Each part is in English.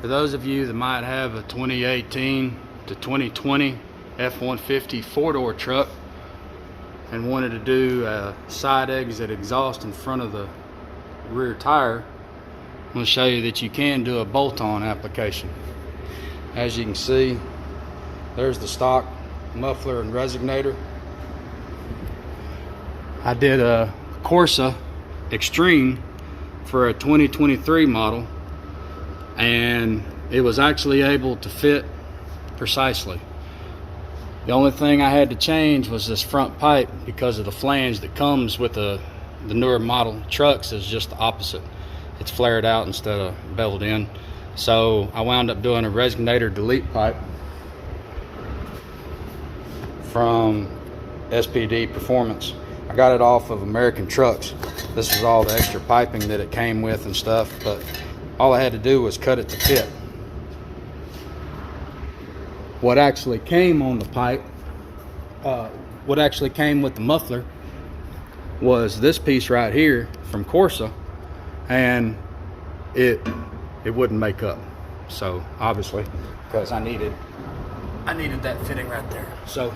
For those of you that might have a 2018 to 2020 F-150 four-door truck and wanted to do a side exit exhaust in front of the rear tire, I'm going to show you that you can do a bolt-on application. As you can see, there's the stock muffler and resonator. I did a Corsa Extreme for a 2023 model, and it was actually able to fit precisely. The only thing I had to change was this front pipe, because of the flange that comes with the newer model trucks is just the opposite. It's flared out instead of beveled in. So I wound up doing a resonator delete pipe from SPD Performance. I got it off of American Trucks. This was all the extra piping that it came with and stuff, but all I had to do was cut it to fit. What actually came on the pipe, what actually came with the muffler was this piece right here from Corsa, and it wouldn't make up. So obviously, because I needed that fitting right there. So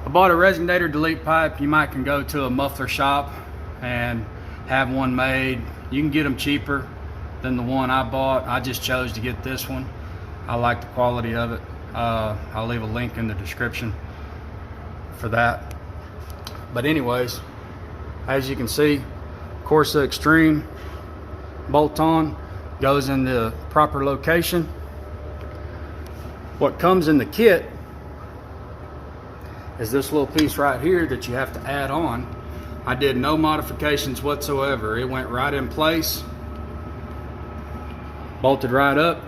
I bought a resonator delete pipe. You might can go to a muffler shop and have one made. You can get them cheaper than the one I bought. I just chose to get this one. I like the quality of it. I'll leave a link in the description for that. But anyways, as you can see, Corsa Extreme bolt-on goes in the proper location. What comes in the kit is this little piece right here that you have to add on. I did no modifications whatsoever. It went right in place, bolted right up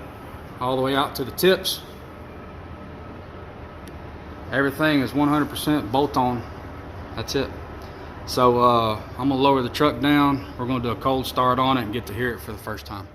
all the way out to the tips. Everything is 100% bolt-on. That's it. So I'm gonna lower the truck down. We're gonna do a cold start on it and get to hear it for the first time.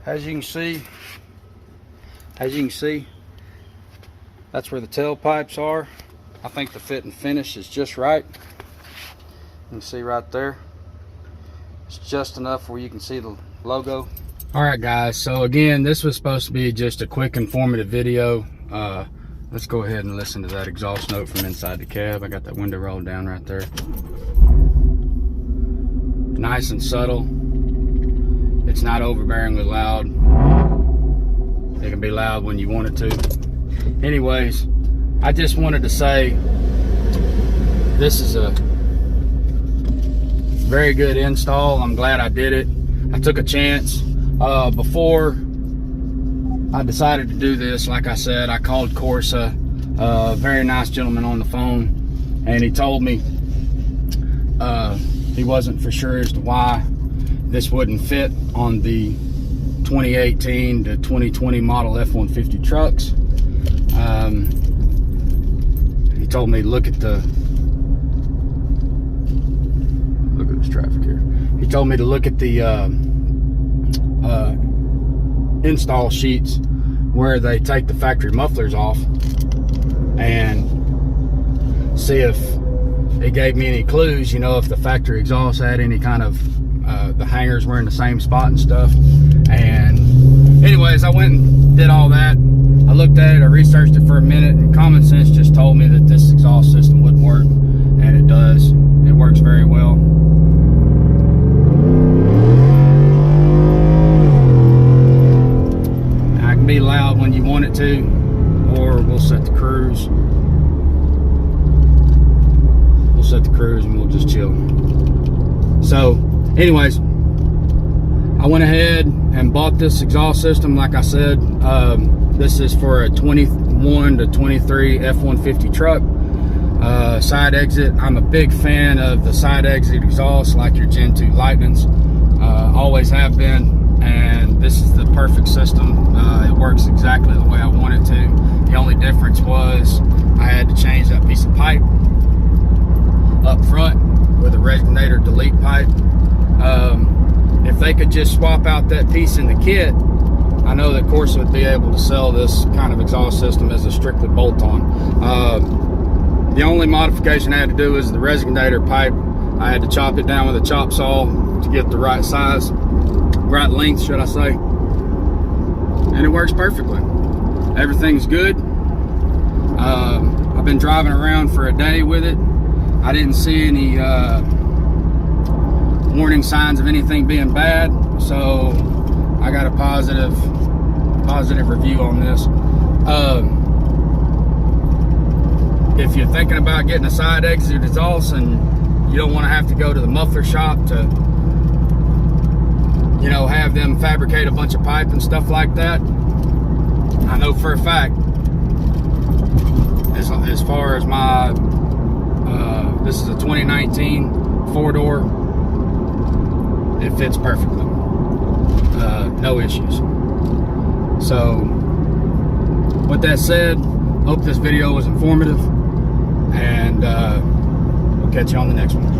As you can see, that's where the tailpipes are. I think the fit and finish is just right. You can see right there. It's just enough where you can see the logo. All right, guys. So again, this was supposed to be just a quick, informative video. Let's go ahead and listen to that exhaust note from inside the cab. I got that window rolled down right there. Nice and subtle. It's not overbearingly loud. It can be loud when you want it to. Anyways, I just wanted to say this is a very good install. I'm glad I did it. I took a chance. Before I decided to do this, like I said, I called Corsa, a very nice gentleman on the phone, and he told me he wasn't for sure as to why this wouldn't fit on the 2018 to 2020 model F-150 trucks. He told me look at this traffic here. He told me to look at the install sheets where they take the factory mufflers off and see if it gave me any clues, you know, if the factory exhaust had any kind of the hangers were in the same spot and stuff. And anyways, I went and did all that. I looked at it, I researched it for a minute, and common sense just told me that this exhaust system wouldn't work, and it does. It works very well. I can be loud when you want it to, or we'll set the cruise. We'll set the cruise and we'll just chill. So anyways, I went ahead and bought this exhaust system. Like I said, this is for a 21 to 23 F-150 truck. Side exit, I'm a big fan of the side exit exhaust, like your Gen 2 Lightnings. Always have been, and this is the perfect system. It works exactly the way I want it to. The only difference was I had to change that piece of pipe up front with a resonator delete pipe. If they could just swap out that piece in the kit, I know that Corsa would be able to sell this kind of exhaust system as a strictly bolt-on. The only modification I had to do is the resonator pipe. I had to chop it down with a chop saw to get the right size, right length, should I say. And it works perfectly. Everything's good. I've been driving around for a day with it. I didn't see any warning signs of anything being bad, so I got a positive review on this. If you're thinking about getting a side exit exhaust and you don't want to have to go to the muffler shop to, you know, have them fabricate a bunch of pipe and stuff like that, I know for a fact, as far as my this is a 2019 4-door, it fits perfectly. No issues. So with that said, hope this video was informative, and we'll catch you on the next one.